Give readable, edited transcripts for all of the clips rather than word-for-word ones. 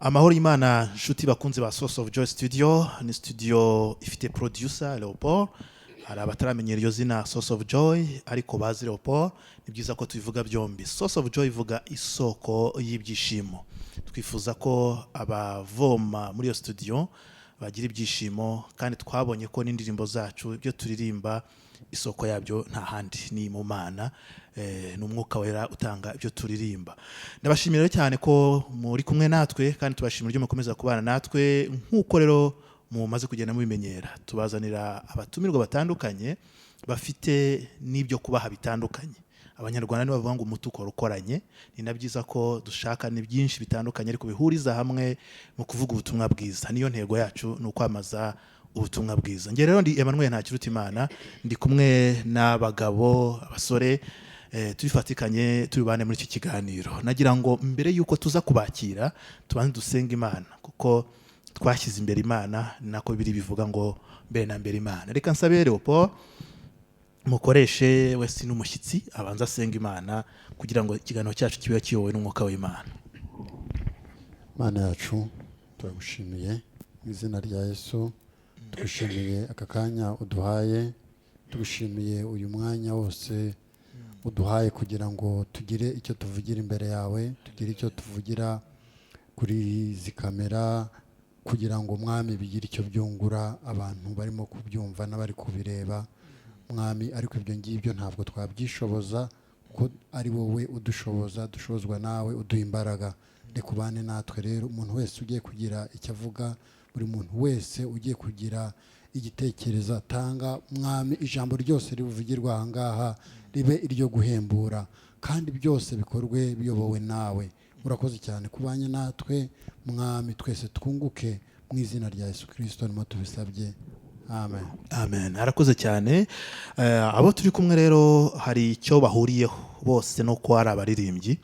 Amahoro y'Imana nshuti bakunze ba Source of Joy Studio, ni studio ifite producer Leopold. Hari abataramenyera iryo zina Source of Joy ariko bazi Leopold, ni byiza ko tubivuga byombi. Source of Joy ivuga isoko y'ibyishimo. Twifuza ko abavoma muri iyo studio bagira ibyishimo, kandi twabonye ko n'indirimbo zacu ibyo turirimba isoko yabyo nta handi ni mu Mana, n'umwuka wera utanga ibyo turirimba. Ndabashimira cyane ko muri kumwe natwe, kandi tubashimira ibyo mukomeza kubana natwe. Nkuko rero mumaze kugenda mubimenyera, tubazanira abatumirwa batandukanye bafite n'ibyo kubaha bitandukanye. Abanyarwanda ni bavuga ngo umutuko rukoranye, ni nabyiza ko dushaka ni byinshi bitandukanye ariko bihuriza hamwe mu kuvuga ubutumwa bwiza. Niyo ntego yacu, ni ukwamaza ubutumwa bwiza. Nge rero ndi Emmanuel Imana, ndi kumwe n'abagabo, abasore, tubifatikanye tubibane muri iki kiganiro. Nagira ngo mbere yuko tuza kubakira tubanze dusenga Imana, kuko twashyize imbere Imana, nako biri bivuga ngo mbere na mbere Imana. Reka nsabe Leopold mukoreshe wese n'umushyitsi abanza asenga Imana kugira ngo ikiganiro cyacu kibe kiyobowe n'umwuka w'Imana. Mana yacu turagushimiye mu izina rya Yesu, tugushimiye aka kanya uduhaye, tugushimiye uyu mwanya wose uduhaye kugira ngo tugire icyo tuvugira imbere yawe, tugire icyo tuvugira kuri izi kamera, kugira ngo Mwami bigire icyo byungura abantu barimo kubyumva n'abari kubireba Mwami. Ariko ibyo ngibyo ntabwo twabyishoboza, kuko ari wowe udushoboza, dushozwa nawe uduha imbaraga. Rekubane natwe rero, umuntu wese ugiye kugira icyo avuga, buri muntu wese ugiye kugira igitekerezo atanga Mwami, ijambo ryose rivugirwa aha ngaha ribe iryo guhembura, kandi byose bikorwe biyobowe nawe. Urakoze cyane kubanye natwe Mwami, twese twunguke mu izina rya Yesu Kristo nimo tubisabye, amen. Amen. Arakoze cyane. Abo turi kumwe rero hari icyo bahuriyeho bose, no ko ari abaririmbyi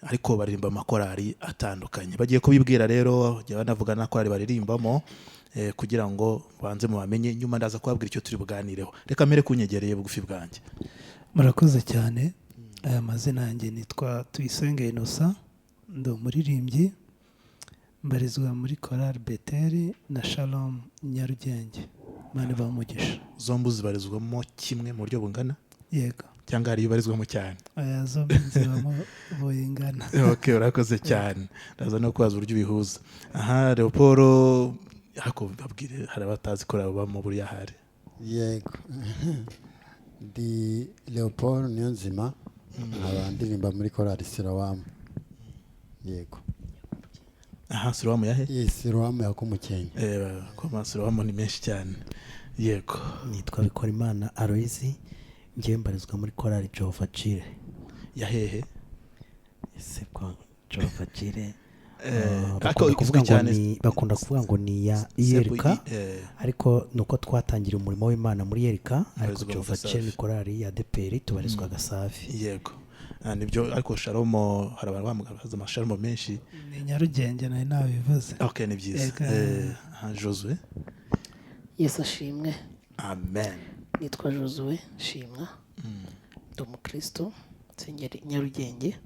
ariko baririmba makorari atandukanye. Bagiye kubibwira rero, jya banavuga na korari baririmbamo, kugira ngo banze mubamenye, nyuma ndaza kubabwira icyo turi buganireho. Reka mere kunyegereye bugufi bwanjye. Murakoze cyane. Aya mazina yanjye nitwa Tuyisenge Innocent, ndi umuririmbyi, mbarizwa muri korari Beteli na Shalom Nyarugenge. Imana ibahe umugisha. Zombi zibarizwamo kimwe mu buryo bungana? Yego. Cyangwa hari ibarizwamo cyane? Aya zombi zibamo buyingana. Okay, urakoze cyane. Ndaza no kubaza uburyo bihuza. Aha, Leopold hako babwire, hari abatazi ko baba mu buri yahari. Yego. Ndi Leopold Niyonzima, ndirimba muri korari Silowamu. Yego. Aha, Silowamu yahe? Yes, Silowamu ya Kumukenke. Kwa Silowamu ni menshi cyane. Yego. Nitwa Bikorimana Aloys, ngiye mbarizwa muri korari Jovacire. Yahehe? Ese kwa Jovacire bakunda kuvuga ngo ni ya Yerika, ariko nuko twatangira umurimo w'Imana muri Yerika, ariko Jovacire ni korari ya DPR tubarizwa Gasafi. Yego. Nibyo, ariko Shalomo hari abantu bamugaza amashalomo menshi. Ni Nyarugenge nayo nabivuze. Okay, ni byiza. Josue. Yesu ashimwe. Amen. Nitwa Josue Shimwa. Ndi umukristo, nsengera Nyarugenge.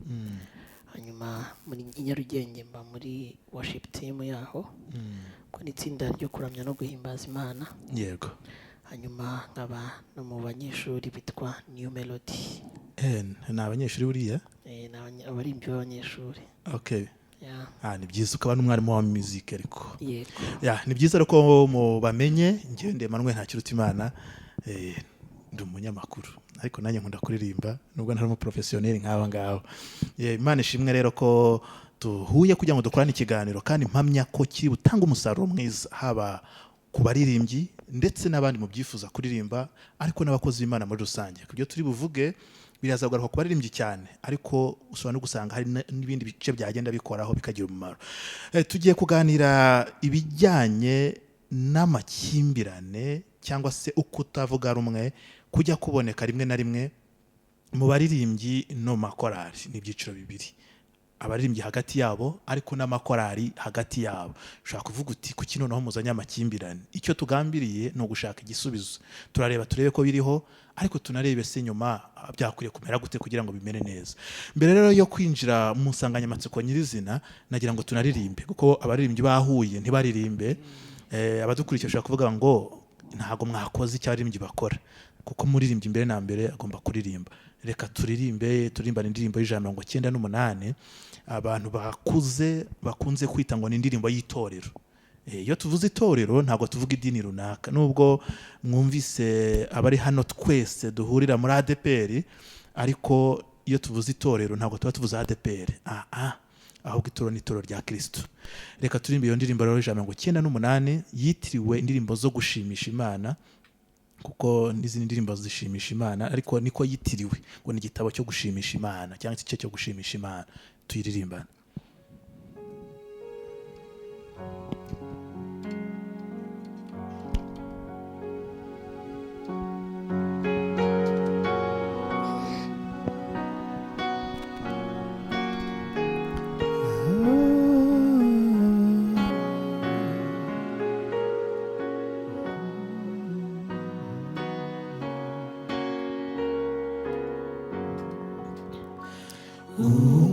Hanyuma muri Nyarugenge mba muri worship team yaho. Ko nitsinda ryo kuramya no guhimbaza Imana. Yego. Hanyuma nkaba no mu banyeshuri bitwa New Melody. Ni abanyeshuri buriya? Abarimbyi b'abanyeshuri. Okay. Yeah. Ni byiza ukaba n'umwarimu wa music ariko. Yego. Ni byiza ariko mubamenye, ngewe ndi Emmanuel Imana, ndi umunyamakuru ariko nanjye nkunda kuririmba nubwo ntari umuprofessionnel nk'aba ngabo. Imana ishimwe rero ko tuhuye kugira ngo dukorane ikiganiro, kandi mpamya ko kiri butanga umusaruro mwiza, haba ku baririmbyi ndetse n'abandi mu byifuza kuririmba, ariko n'abakozi b'Imana muri rusange. Kubyo turi buvuge birazagaruka ku baririmbyi cyane, ariko ushobora no gusanga hari n'ibindi bice byagenda bikoraho bikagira umumaro. Tugiye kuganira ibijyanye n'amakimbirane cyangwa se uko utavuga rumwe kujya kuboneka rimwe na rimwe mu baririmbyi no makorari. Ni ibyiciro bibiri. abaririmbyi hagati yabo ariko n'amakorari hagati yabo. Ushaka kuvuga uti kuki noneho muzanye amakimbirane? Icyo tugambiriye ni ugushaka igisubizo. Turebe ko biriho, ariko tunarebe se nyuma byakwiriye kumera gute kugira ngo bimere neza. Mbere rero yo kwinjira mu nsanganyamatsiko nyirizina, nagira ngo tunaririmbe, kuko abaririmbyi bahuye ntibaririmbe. Abadukurikiye ushaka kuvuga ngo ntago mwakoze icyo abaririmbyi bakora, kuko muririmbyi mbere na mbere agomba kuririmba. Reka turimbane indirimbo y'198 abantu bakunze kwita ngo ni indirimbo y'itorero. Iyo tuvuze itorero ntabwo tuvuga idini runaka, nubwo mwumvise abari hano twese duhurira muri ADPR, ariko iyo tuvuze itorero ntabwo tuba tuvuze ADPR, ahubwo itorero ni itorero rya Kristo. Reka turimbe iyo ndirimbo rero 198 yitiriwe indirimbo zo gushimisha Imana, kuko n'izindi ndirimbo zishimisha Imana, ariko niko yitiriwe ngo ni igitabo cyo gushimisha Imana cyangwa igice cyo gushimisha Imana. Tuyiririmbana.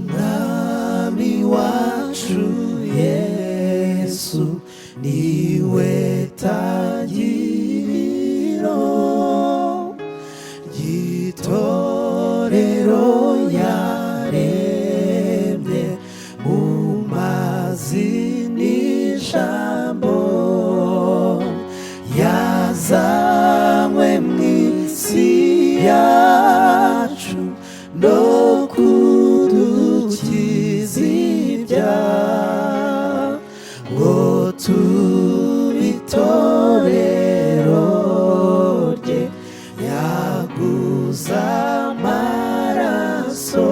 Umwami wacu Yesu niwe tangiriro ry'itorero yaremye mu mazi n'ijambo, yazanywe mu isi yacu no kudukiza ibyaha, ngo tube itorero rye, yaguze amaraso,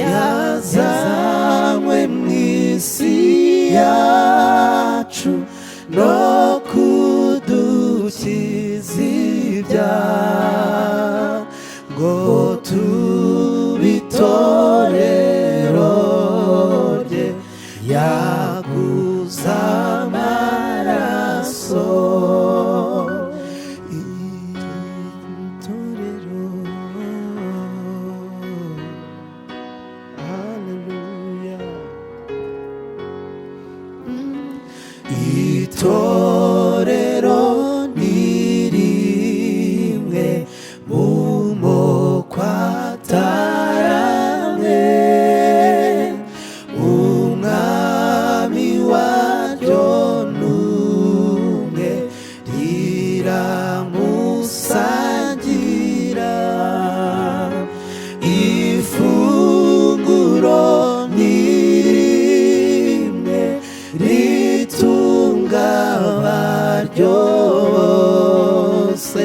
yazanywe mu isi yacu no kudukiza ibyaha, ngo tube itorero rye, yaguze amaraso. Itorero, haleluya. Itorero ni rimwe mu moko ataramwe, umwami waryo n'umwe, riramusangira. Ifunguro ni rimwe ritunga abaryose,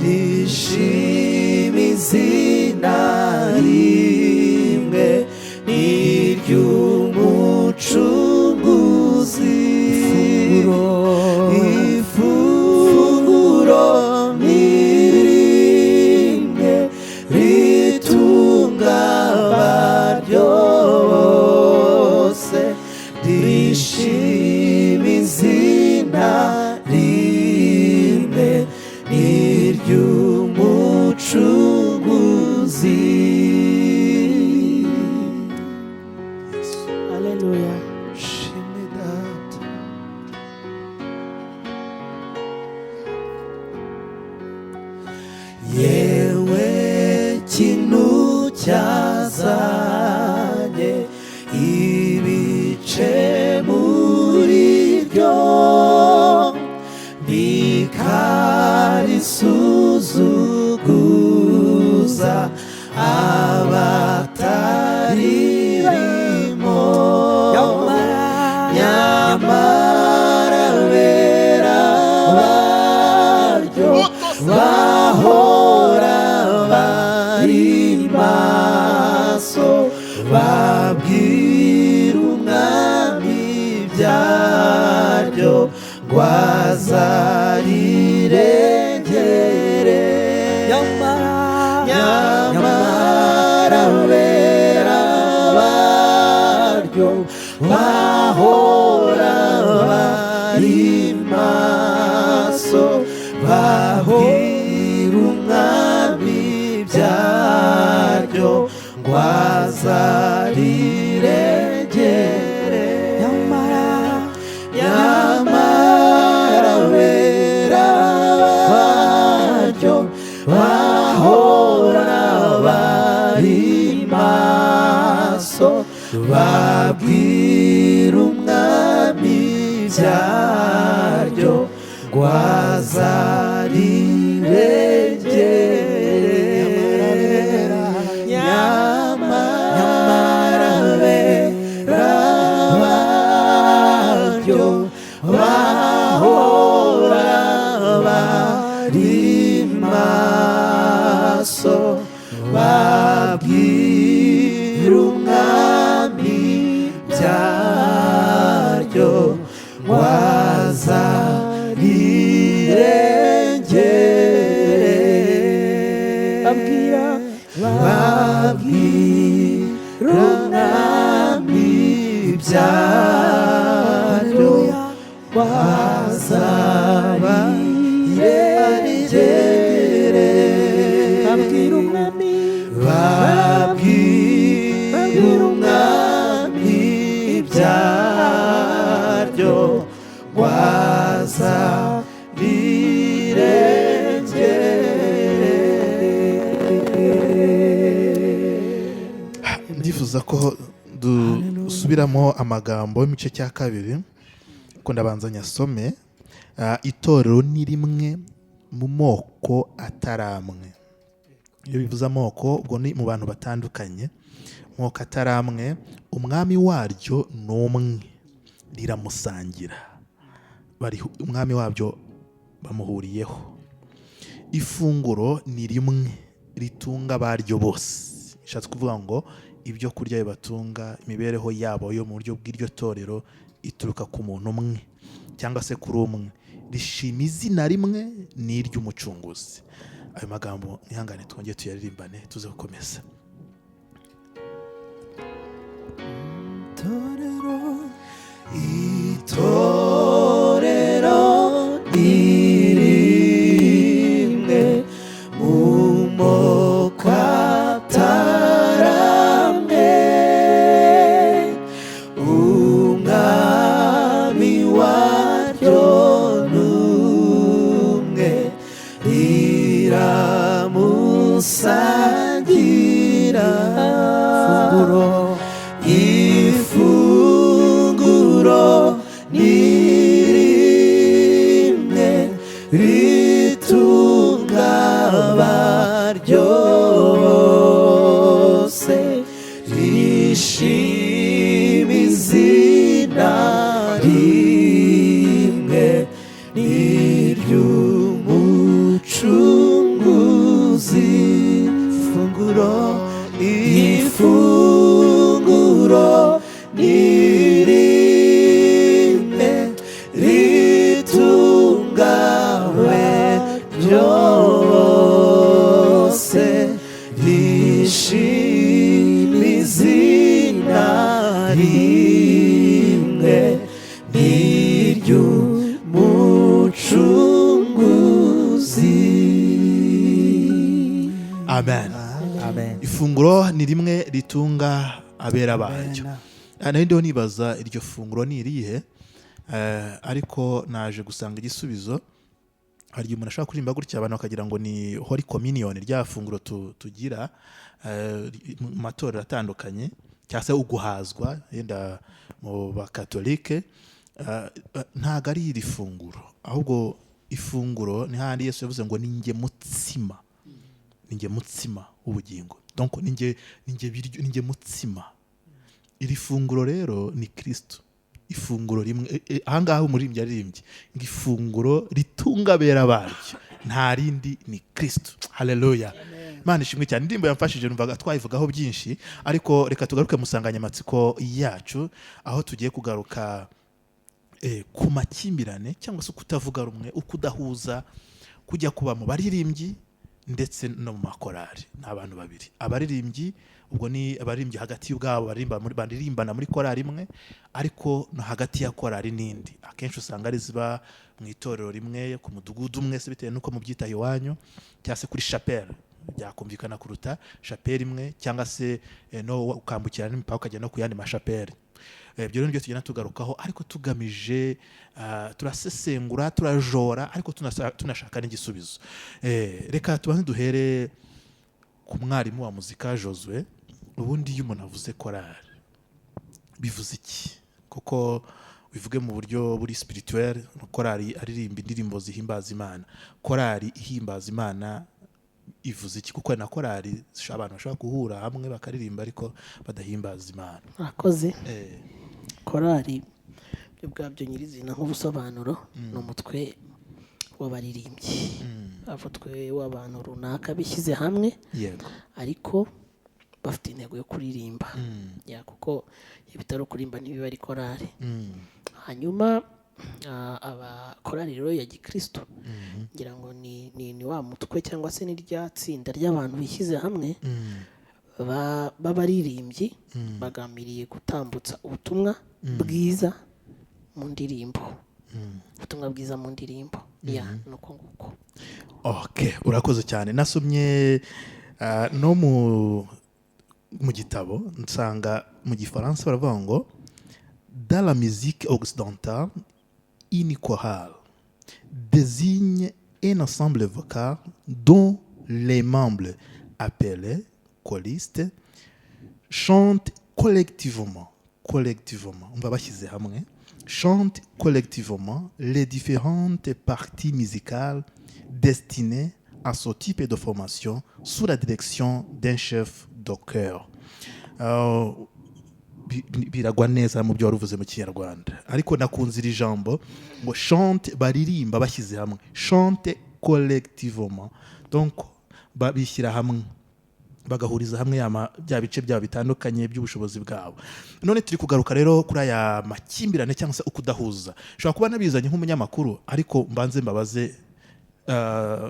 rishima izina rimwe n'iry'umucunguzi. Ifunguro ni rimwe ritunga abaryose, rishima izina rimwe n'iry'umucunguzi. Haleluya. Shimwe Data. Yewe kintu cyazanye ibice muri ryo, bikarisuzuguza abataririmo, nyamara bera baryo bahora bari maso, babwira umwami ibyaryo ngo azarirengere. Nyamara bera babwira umwami byaryo ngo azarirengere nyamara bera baryo bahora bari maso babwira umwami byaryo ngo azarirengere nyamara bera baryo bahora bari maso babwira umwami byaryo ngo azarirengere babwira umwami byaryo ngo azarirengere babwira umwami byaryo ngo azarirengere. ndifuza ko dusubiramo amagambo y'imice cya kabiri ko ndabanza nyasome. Itorero ni rimwe mu moko ataramwe. Iyo bivuze amoko ubwo ni mu bantu batandukanye, moko ataramwe, umwami waryo ni umwe, riramusangira, umwami wabyo bamuhuriyeho. Ifunguro ni rimwe ritunga abaryo bose. Bishatse kuvuga ngo ibyo kurya bibatunga, imibereho yabo yo mu buryo bw'iryo torero ituruka ku muntu umwe cyangwa se kuri umwe, rishima izina rimwe n'iry'umucunguzi. Ayo magambo nihangane twongeye tuyaririmbane tuze gukomeza. Itorero ni rimwe mu moko ataramwe, umwami waryo ni umwe, riramusangira ifunguro ni rimwe ritunga abaryo bose, rishima izina rimwe n'iry'umucunguzi. Ifunguro ni rimwe ritunga abaryo bose, rishima izina rimwe n'iry'umucunguzi. Amen. Amen. Ifunguro ni rimwe ritunga abera baryo. Naho ndiho nibaza iryo funguro ni irihe, ariko naje gusanga igisubizo. Hari umuntu ashaka kurimba gutya abantu bakagira ngo ni Holy Communion, rya funguro tugira mu matorero atandukanye, cyangwa se uguhazwa yenda mu bakatolike. Ntago ari iri funguro, ahubwo ifunguro ni handi Yesu yavuze ngo ninjye mutsima w'ubugingo. Donc ninjye mutsima. Iri funguro rero ni Kristo. Ifunguro rimwe ahangaha umuririmbyi yaririmbye ngo ifunguro ritunga abera baryo, nta rindi ni Kristo. Haleluya. Imana ishimwe cyane. Indirimbo yamfashije numvaga twayivugaho byinshi, ariko reka tugaruke mu nsanganyamatsiko yacu, aho tugiye kugaruka ku makimbirane cyangwa se kutavuga rumwe, ukudahuza kujya kuba mu baririmbyi ndetse no mu makorari ni abantu babiri. Abaririmbyi ubwo ni abaririmbyi hagati y'ubwabo baririmbana muri korari imwe, ariko no hagati ya korari n'indi. Akenshi usanga ari ziba mu itorero rimwe ku mudugudu umwe, se bitewe n'uko mubyita iwanyu, cyangwa se kuri chapelle byakumvikana kuruta chapelle imwe, cyangwa se no ukambukira n'imipaka ukajya no ku yandi mashapelle. Ibyo rero nibyo tugenda tugarukaho, ariko tugamije turasesengura, turajora, ariko tunashaka n'igisubizo. Reka tubanze duhere ku mwarimu wa muzika Josue. Ubundi iyo umuntu avuze korari bivuze iki? Kuko bivuge mu buryo buri spirituel, korari aririmba indirimbo zihimbaza Imana. Korari ihimbaza Imana ivuze iki? Kuko na korari abantu bashobora guhura hamwe bakaririmba ariko badahimbaza Imana. Akoze korari byo bwabyo nyirizina nk'ubusobanuro ni umutwe w'abaririmbyi, afatwe w'abantu runaka bishyize hamwe, ariko bafite intego yo kuririmba. Kuko ibitaro kuririmba ntibiba ari korari. Hanyuma abakorari rero ya gikristo ngira ngo ni wa mutwe cyangwa se n'irya tsinda ry'abantu bishyize hamwe b'abaririmbyi bagambiriye gutambutsa ubutumwa bwiza mu ndirimbo. Ubutumwa bwiza mu ndirimbo nuko nguko. Okay, urakoze cyane. Nasomye no mu gitabo nsanga mu gifaransa baravuga ngo dans la musique occidentale, une chorale désigne un ensemble vocal dont les membres appelés choristes chantent collectivement, on va bashyize hamwe, chantent collectivement les différentes parties musicales destinées à ce type de formation sous la direction d'un chef de chœur. Biragwa neza mu byo waruvuze mu Kinyarwanda, ariko nakunze iri jambo ngo chante, baririmba bashyize hamwe, chante collectivement, donc babishyira hamwe bagahuriza hamwe bya bice byabo bitandukanye by'ubushobozi bwabo. None turi kugaruka rero kuri aya makimbirane cyangwa se ukudahuza. Ushobora kuba nabizanye nk'umunyamakuru, ariko mbanze mbabaze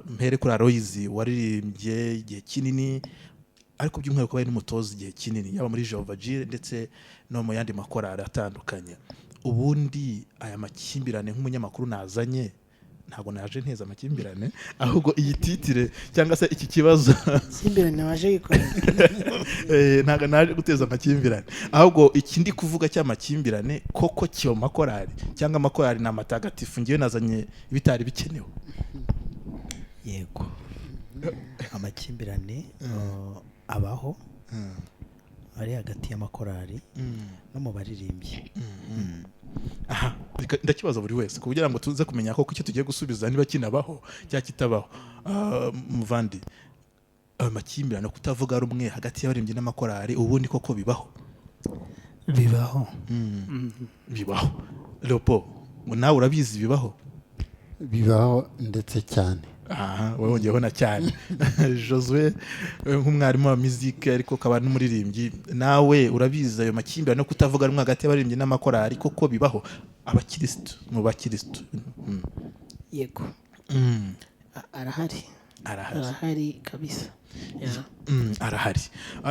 mpere kuri Aloys waririmbye igihe kinini, ariko by'umwihariko bari n'umutoza igihe kinini, yaba muri Jehova Jire ndetse no mu yandi makorari atandukanye. Ubundi aya makimbirane nk'umunyamakuru nazanye, ntabwo naje nteza amakimbirane, ahubwo iyi titire cyangwa se iki kibazo kimbirane waje gikora ntabwo naje guteza amakimbirane, ahubwo ikindi kuvuga cy'amakimbirane koko cyo makorari cyangwa amakorari na matagatifu, ngiye nazanye bitari bikenewe. Yego, amakimbirane abaho ari hagati y'amakorari no mu baririmbyi. Aha, ndakibaza buri wese kugira ngo tuze kumenya ko icyo tugiye gusubiza niba kinabaho cyangwa kitabaho. Muvandi, amakimbirane kutavuga rumwe hagati y'abaririmbyi n'amakorari, ubundi koko bibaho? Bibaho. Bibaho. Leopold, nawe urabizi bibaho? Bibaho ndetse cyane. Aha, wowe wongeyeho na cyane. Josue nk'umwarimu wa muzika ariko akaba n'umuririmbyi, nawe urabizi ayo makimbirane no kutavuga rumwe hagati y'abaririmbyi n'amakorari koko bibaho abakristo mu bakristo? Yego. Arahari kabisa. Arahari.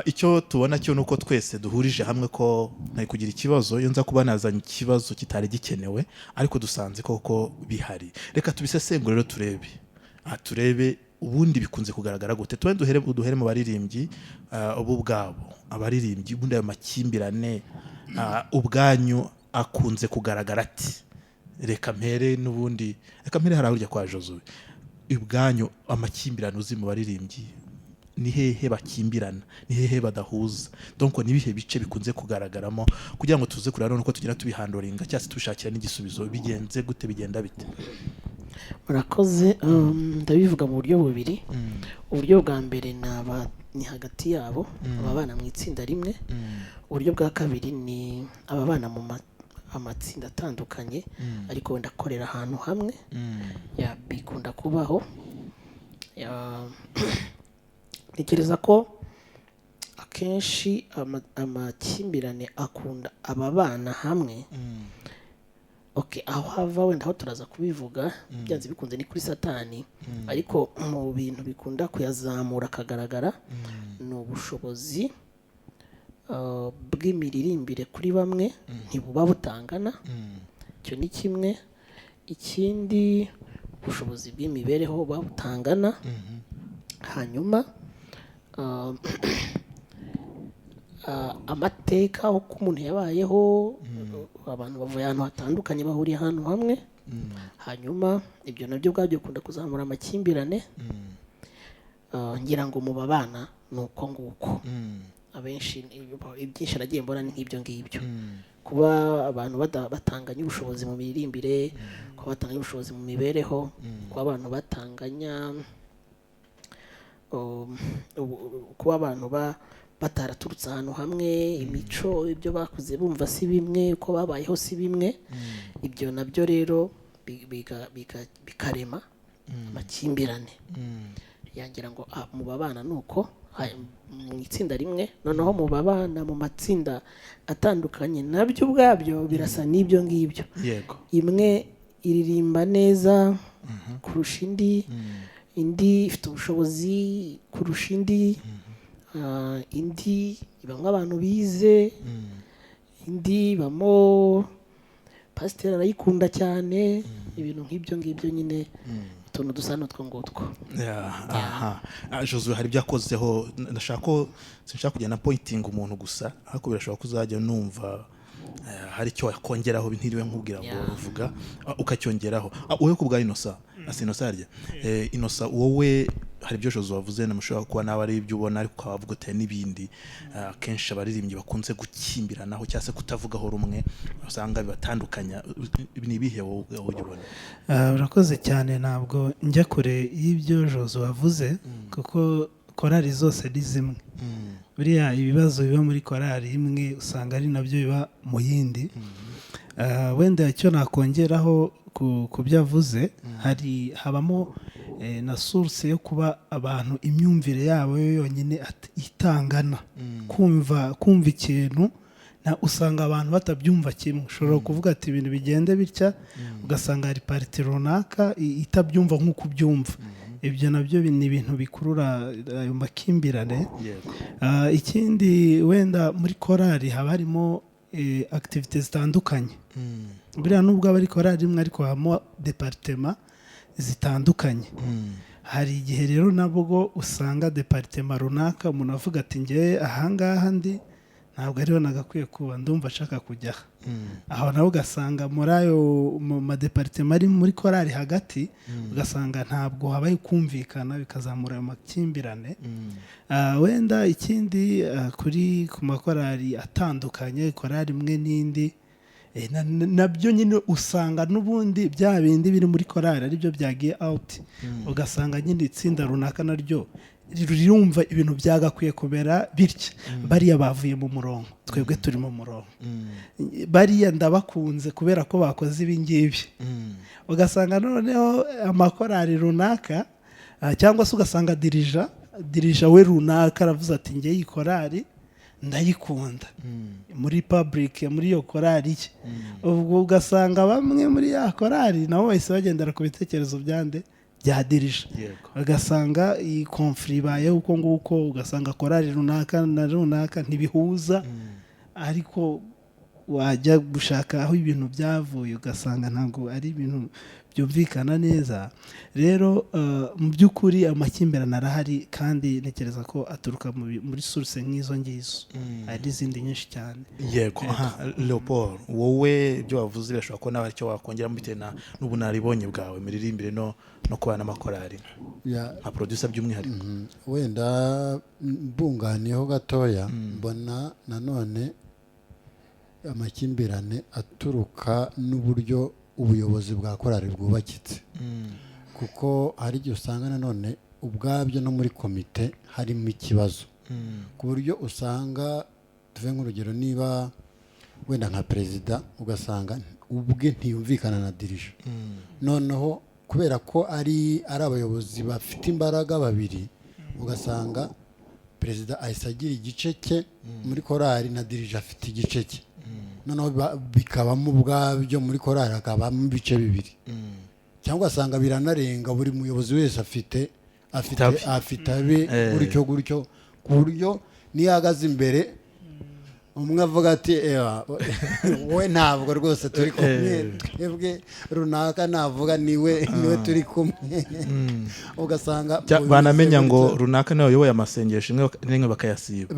Icyo tubona cyo nuko twese duhurije hamwe ko ntari kugira ikibazo, iyo nza kuba nazanye ikibazo kitari gikenewe, ariko dusanze koko bihari. Reka tubisesengure rero turebe ubundi bikunze kugaragara gute. Duhere mu baririmbyi ubwabo. Abaririmbyi ubundi ayo makimbirane ubwanyu akunze kugaragara ati? Reka mpere harahurya kwa Josue. Ubwanyu amakimbirane uzi mu baririmbyi ni hehe bakimbirana, ni hehe badahuza, donc ni bihe bice bikunze kugaragaramo, kugira ngo tuze kurara nuko tugira tubihandoringa cyangwa se tushakira n'igisubizo. Bigenze gute, bigenda bite? Murakoze. Ndabivuga mu buryo bubiri. Uburyo bwa mbere ni hagati yabo, ababana mu itsinda rimwe. Uburyo bwa kabiri ni ababana mu amatsinda atandukanye, ariko wenda akorera ahantu hamwe. Bikunda kubaho. Ntekereza ko akenshi amakimbirane akunda ababana hamwe okay, aho hava wenda aho turaza kubivuga byanze bikunze ni kuri satani, ariko mu bintu bikunda kuyazamura akagaragara ni ubushobozi bw'imiririmbire kuri bamwe ntibuba butangana. Icyo ni kimwe. Ikindi, ubushobozi bw'imibereho buba butangana. Hanyuma amateka uko umuntu yabayeho, abantu bavuye ahantu hatandukanye bahuriye ahantu hamwe. Hanyuma ibyo nabyo ubwabyo bikunda kuzamura amakimbirane. Ngira ngo mu babana ni uko nguko abenshi ibyinshi nagiye mbona ni nk'ibyo ngibyo. Kuba abantu batanganya ubushobozi mu miririmbire, kuba batanganya ubushobozi mu mibereho, kuba abantu batanganya, kuba abantu bataraturutse ahantu hamwe, imico, ibyo bakuze bumva si bimwe, uko babayeho si bimwe. Ibyo nabyo rero bikarema amakimbirane. Yangira ngo mu babana ni uko mu itsinda rimwe, noneho mu babana mu matsinda atandukanye nabyo ubwabyo birasa n'ibyo ngibyo. Imwe iririmba neza kurusha indi, indi ifite ubushobozi kurusha indi, indi ibamo abantu bize, indi ibamo pasiteri arayikunda cyane. Ibintu nk'ibyo ngibyo nyine, utuntu dusa n'utwo ngutwo. Josue, hari ibyo akozeho, sinshaka kugenda pointing umuntu gusa, ariko birashobora kuzajya numva hari icyo wakongeraho ntiriwe nkubwira ngo uvuga ukacyongeraho. Wowe ku bwa Innocent, Innocent arya Innocent, wowe hari ibyo Josue wavuze namushobora kuba nawe ari ibyo ubona, ariko ukavuga ute n'ibindi kenshi abaririmbyi bakunze gukimbiranaho cyangwa se kutavugaho rumwe, usanga bibatandukanya. Ni ibihe wowe ubona? Urakoze cyane. Ntabwo njya kure y'ibyo Josue wavuze, kuko korari zose ni zimwe. Buriya ibibazo biba muri korari imwe usanga ari nabyo biba mu yindi. Wenda icyo nakongeraho ku byo avuze, habamo na source yo kuba abantu imyumvire yabo yonyine itangana. Kumva ikintu usanga abantu batabyumva kimwe. Ushobora kuvuga ati ibintu bigende bitya, ugasanga hari pariti runaka itabyumva nk'uko ubyumva. Ibyo nabyo ni ibintu bikurura ayo makimbirane. Ikindi, wenda muri korari haba harimo activities zitandukanye. Buriya nubwo aba ari korari imwe, ariko habamo departement zitandukanye. Hari igihe rero nabwo usanga departement runaka umuntu avuga ati ngewe ahangaha ndi ntabwo ariho nagakwiye kuba, ndumva ashaka kujya aho. nawe ugasanga muri ayo madepartement ari muri korari hagati, ugasanga ntabwo habaye kumvikana, bikazamura ayo makimbirane. Wenda ikindi, ku makorari atandukanye, korari imwe n'indi, nabyo nyine usanga n'ubundi bya bindi biri muri korari aribyo byagiye out. Ugasanga nyine itsinda runaka naryo rirumva ibintu byagakwiye kumera bitya. Bariya bavuye mu murongo, twebwe turi mu murongo. Bariya ndabakunze kubera ko bakoze ibi ngibi. Ugasanga noneho amakorari runaka, cyangwa se ugasanga dirija we runaka aravuze ati ngewe iyi korari ndayikunda muri public, muri iyo korari ye. Ubwo ugasanga bamwe muri ya korari nabo bahise bagendera ku bitekerezo bya dirija. Ugasanga iyi conflict ibayeho uko nguko, ugasanga korari runaka na runaka ntibihuza, ariko wajya gushaka aho ibintu byavuye ugasanga ntabwo ari ibintu byumvikana neza. Rero mu by'ukuri amakimbirane arahari, kandi ntekereza ko aturuka muri source nk'izo ngizo. Hari izindi nyinshi cyane. Yego. Leopold, wowe ibyo wavuze birashobora ko nawe icyo wakongera bitewe n'ubunararibonye bwawe miririmbire no kubana n'amakorari nka producer by'umwihariko. Wenda mbunganiyeho gatoya, mbona nanone amakimbirane aturuka n'uburyo ubuyobozi bwa korari bwubakitse. Kuko hari igihe usanga nanone ubwabyo no muri komite harimo ikibazo, ku buryo usanga, tuve nk'urugero, niba wenda nka perezida ugasanga ubwe ntiyumvikana na dirija. Noneho kubera ko ari abayobozi bafite imbaraga babiri, ugasanga perezida ahise agira igice cye muri korari na dirija afite igice cye. noneho bikabamo ubwabyo muri korari hakabamo ibice bibiri cyangwa asanga biranarenga buri muyobozi wese afite abe gutyo ku buryo niyo ahagaze imbere umwe avuga ati wowe ntabwo rwose turi kumwe twebwe runaka navuga niwe turi kumwe ugasanga banamenya ngo runaka niwe wayoboye amasengesho rimwe bakayasiba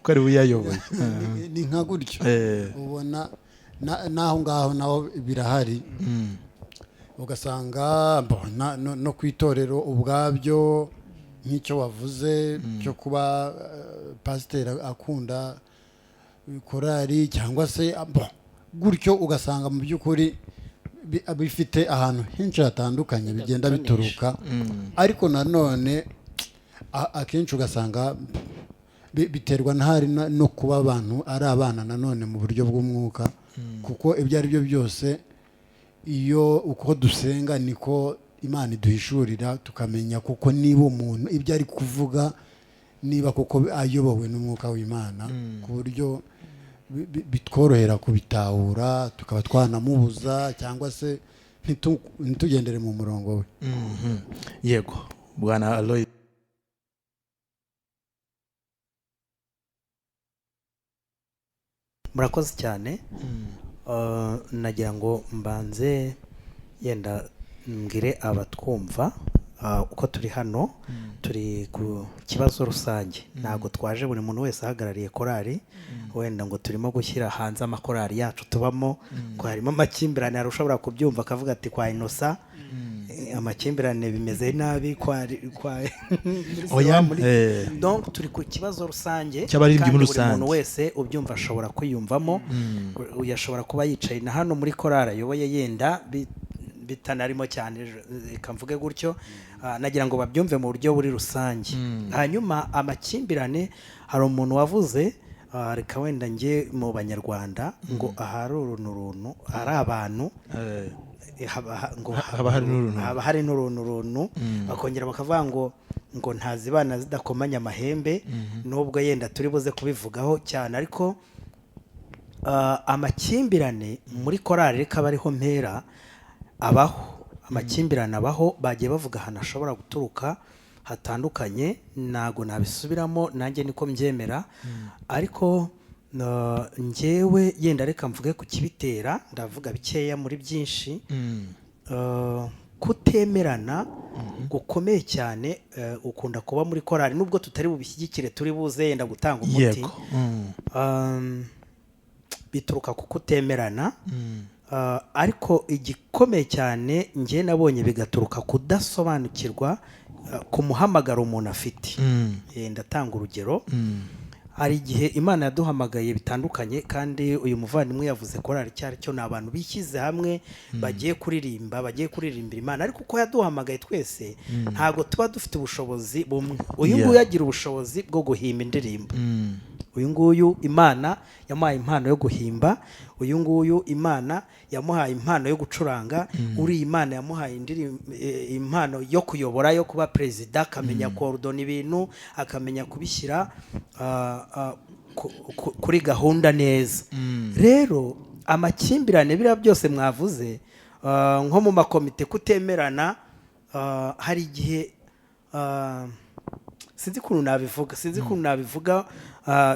ko ari we uyayoboye ni nka gutyo ubona naho ngaho naho birahari ugasanga no ku itorero ubwabyo nk'icyo wavuze cyo kuba pasiteri akunda korari cyangwa se gutyo ugasanga mu by'ukuri bifite ahantu henshi hatandukanye bigenda bituruka ariko nanone akenshi ugasanga biterwa n'ahari no kuba abantu ari abana nanone mu buryo bw'umwuka kuko ibyo ari byo byose iyo uko dusenga niko Imana iduhishurira tukamenya kuko niba umuntu ibyo ari kuvuga niba koko ayobowe n'umwuka w'Imana ku buryo bitworohera kubitahura tukaba twanamubuza cyangwa se ntitugendere mu murongo we. Yego bwana Aloys. Murakoze cyane. Nagira ngo mbanze yenda mbwire abatwumva uko turi hano turi ku kibazo rusange ntabwo twaje buri muntu wese ahagarariye korari wenda ngo turimo gushyira hanze amakorari yacu tubamo ko harimo amakimbirane ushobora kubyumva akavuga ati kwa Inosa amakimbirane bimeze nabi kwa donc turi ku kibazo rusange cy'abaririmbyi muri buri rusange muntu wese ubyumva ashobora kwiyumvamo uyashobora kuba yicaye na hano muri korari ayoboye yenda bitanarimo cyane reka mvuge gutyo nagira ngo babyumve mu buryo buri rusange hanyuma amakimbirane hari umuntu wavuze reka wenda nge mu banyarwanda ngo ahari uruntu hari abantu haba hari n'uruntu bakongera bakavuga ngo ntazibana zidakomanya amahembe nubwo yenda turi buze kubivugaho cyane ariko amakimbirane muri korari reka bariho mpera abaho amakimbirane abaho bagiye bavuga ahantu ashobora guturuka hatandukanye ntago nabisubiramo nanjye niko mbyemera ariko njyewe yenda reka mvuge ku kibitera ndavuga bikeya muri byinshi kutemerana gukomeye cyane ukunda kuba muri korari nubwo tutari bubishyigikire turi buze yenda gutanga umuti bituruka ku kutemerana ariko igikomeye cyane njye nabonye bigaturuka kudasobanukirwa ku muhamagaro umuntu afite ndatanga urugero hari igihe Imana yaduhamagaye bitandukanye kandi uyu muvandimwe yavuze korari cyari cyo n'abantu bishyize hamwe bagiye kuririmbira Imana ariko uko yaduhamagaye twese ntago tuba dufite ubushobozi bumwe uyu nguyu yagira ubushobozi bwo guhimba indirimbo uyu nguyu Imana yamuhaye impano yo guhimba uyu nguyu Imana yamuhaye impano yo gucuranga uri Imana yamuhaye impano yo kuyobora yo kuba perezida akamenya coordonner ibintu akamenya kubishyira kuri gahunda neza rero amakimbirane biriya byose mwavuze nko mu makomite kutemerana hari igihe sinzi ukuntu nabivuga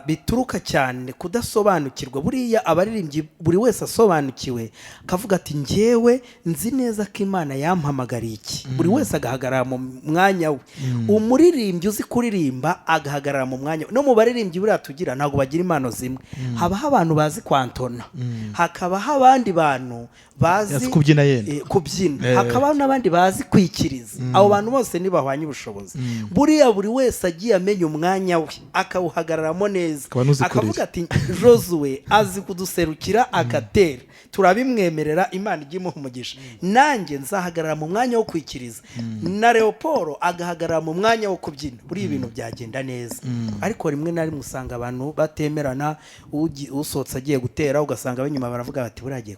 bituruka cyane kudasobanukirwa buriya abaririmbyi buri wese asobanukiwe akavuga ati njyewe nzi neza ko Imana yampamagariye iki buri wese agahagarara mu mwanya we umuririmbyi uzi kuririmba agahagarara mu mwanya we no mu baririmbyi buriya tugira ntabwo bagira impano zimwe habaho abantu bazi kwantona hakabaho abandi bantu bazi kubyina hakabaho n'abandi bazi kwikiriza abo bantu bose ntibahwanye ubushobozi buriya buri wese agiye amenya umwanya we akawuhagararamo neza akavuga ati Josue azi kuduserukira agatera turabimwemerera Imana ijye imuha umugisha nanjye nzahagarara mu mwanya wo kwikiriza na Leopold agahagarara mu mwanya wo kubyina buri ibintu byagenda neza ariko rimwe na rimwe usanga abantu batemerana usotse agiye gutera ugasanga benyuma baravuga bati buragiye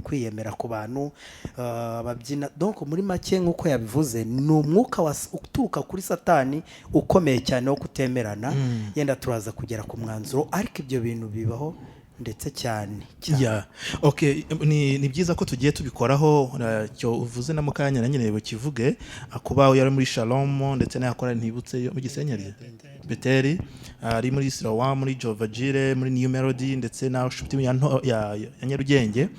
kwiyemera ku bantu babyina donc muri make nkuko yabivuze ni umwuka uturuka kuri Satani ukomeye cyane wo kutemerana yenda turaza baza kugera ku mwanzuro ariko ibyo bintu bibaho ndetse cyane. Yeah. Okay, ni byiza ko tugiye tubikoraho cyo uvuze na mukanya na nyine bukivuge akubaho yari muri Shalom ndetse n'akora ntibutse yo mu Gisenyeri Beteri ari muri Sirawa muri Jovagire muri New Melody ndetse na Shipti ya Nyarugenge.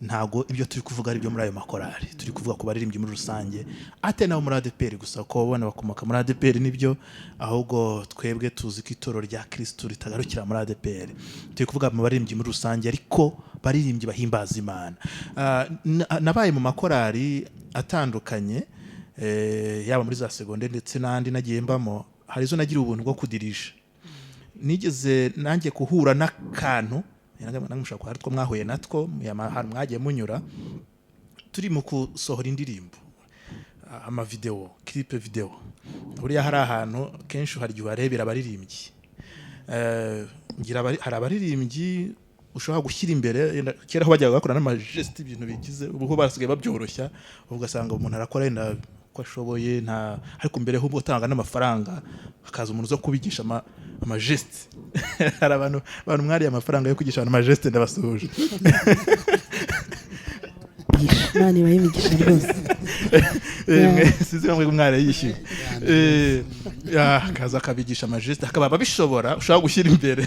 Ntago ibyo turi kuvuga ari byo muri ayo makorari, turi kuvuga ku baririmbyi muri rusange ate naho muri ADPR gusa ko bona bakomoka muri ADPR nibyo, ahubwo twebwe tuzi ko itoro rya Kristo ritagarukira muri ADPR. Turi kuvuga mu baririmbyi muri rusange ariko baririmbyi bahimbaza Imana. Nabaye mu makorari atandukanye yaba muri za seconde ndetse n'andi nagiye mbamo, hari zo nagira ubuntu bwo kudirisha. Nigeze nanjye kuhura n'akantu namushaka hari two mwahuye natwo hari mwagiye munyura turi mu kusohora indirimbo ama video clip video. Buriya hari ahantu kenshi hari gihe arebera abaririmbyi ngira hari abaririmbyi ushobora gushyira imbere. Kera bajyaga bakora n'ama geste ibintu bigize ubu basigaye babyoroshya, ugasanga umuntu arakora enda ko ashoboye nta ariko mbere ho gutanga n'amafaranga akaza umuntu zo kubigisha ama geste. Hari abantu mwari amafaranga yo kwigisha ama geste ndabasuje. Imana ibahe umugisha rwose. Sizi bamwe mwari yishyuye kaza akabigisha ama geste akaba babishobora ushaka gushyira imbere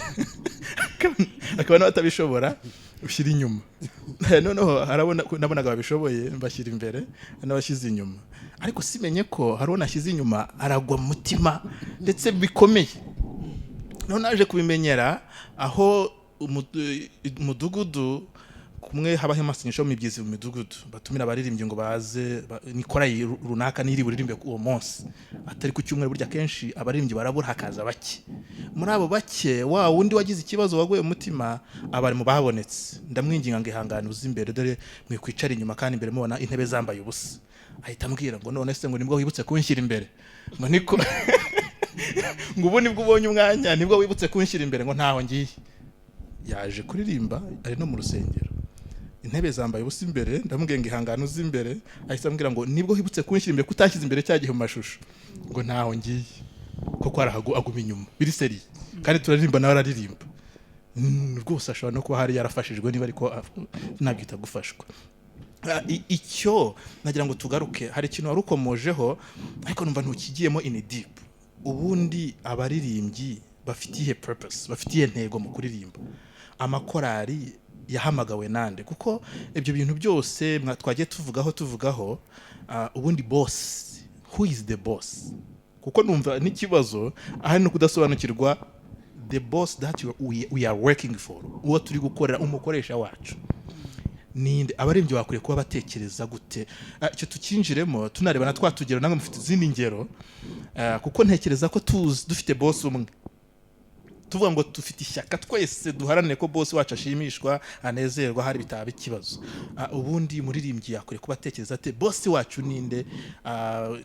akaba n'abatabishobora ushyira inyuma. Noneho nabonaga babishoboye mbashyira imbere n'abashyize inyuma, ariko simenye ko hari unashyize inyuma aragwa mu mutima ndetse bikomeye. None naje kubimenyera aho umudugudu kumwe habaho amasinyisho mu byizi mu midugudu batumira abaririmbyi ngo baze nikorayi runaka niri buririmbe uwo munsi atari ku cyumweru. Burya kenshi abaririmbyi barabura hakaza bake. Muri abo bake wa wundi wagize ikibazo waguye umutima abari mu babonetse, ndamwinginga ngo ihangane uzi imbere dore mwe kwicara inyuma kandi imbere mubona intebe zambaye ubusa. Ahita ambwira ngo none se ngo nibwo wibutse kunshyira imbere ngo niko ngo ubu nibwo ubonye umwanya nibwo wibutse kunshyira imbere ngo ntaho ngiye. Yaje kuririmba ari no mu rusengero intebe zambaye ubusa imbere, ndamubwiye ngo ihangane uzi imbere. Ahita ambwira ngo nibwo wibutse kunshyira imbere kutashyize imbere cyagihe mu mashusho ngo ntaho ngiye kuko aguma inyuma biri seri kandi turaririmba nawe araririmba rwose. Ashobora no kuba hari yarafashijwe niba ariko nabyita gufashwa. Icyo nagira ngo tugaruke, hari ikintu wari ukomojeho ariko numva ntukigiyemo in deep. Ubundi abaririmbyi bafitiye purpose, bafitiye ntego mu kuririmba. Amakorari yahamagawe nande? Kuko ibyo bintu byose twajye tuvugaho ubundi boss, who is the boss? Kuko numva n'ikibazo ahari no kudasobanukirwa the boss that we are working for, uwo turi gukorera umukoresha wacu ninde. Abaririmbyi bakwiye kuba batekereza gute? Icyo tukinjiremo tunareba na twatugera namwe mufite izindi ngero, kuko ntekereza ko dufite boss umwe tuvuga ngo dufite ishyaka twese duharanire ko boss wacu ashimishwa anezerwa hari bitaba ikibazo. Ubundi muririmbyi yakwiye kuba atekereza ate boss wacu ninde,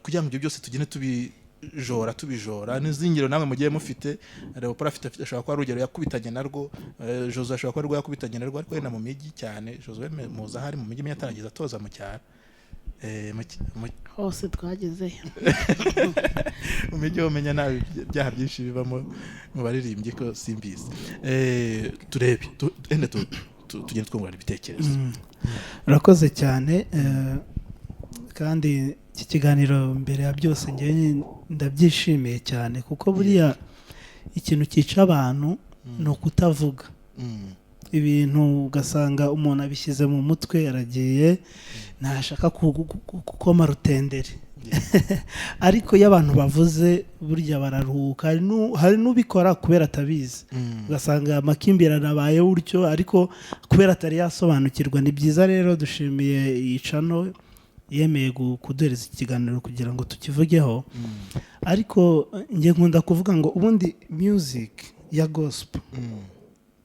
kugira ngo ibyo byose tugene tubijora n'izingiro namwe mugiye mufite. Leopold afite ashaka kwa rugero yakubitanye narwo, Josue ashaka kwa rugero yakubitanye narwo, ariko yena mu migi cyane. Josue muza hari mu migi yatangiza toza mu cyaro hose twagezeyo. Mu migi umenya nabi byaha byinshi bibamo mu baririmbyi ko simbizi. Turebe tugende twungurana ibitekerezo. Urakoze cyane kandi iki kiganiro mbere ya byose njye ndabyishimiye cyane kuko buriya ikintu cyica abantu ni ukutavuga ibintu, ugasanga umuntu abishyize mu mutwe aragiye ntashaka gukoma rutendere. Ariko iyo abantu bavuze burya bararuhuka. Hari n'ubikora kubera atabizi, ugasanga amakimbirane abaye utyo ariko kubera atari yasobanukirwa. Ni byiza rero, dushimiye iyi channel yemeye kuduhereza ikiganiro kugira ngo tukivugeho. Ariko njye nkunda kuvuga ngo ubundi music ya gospel,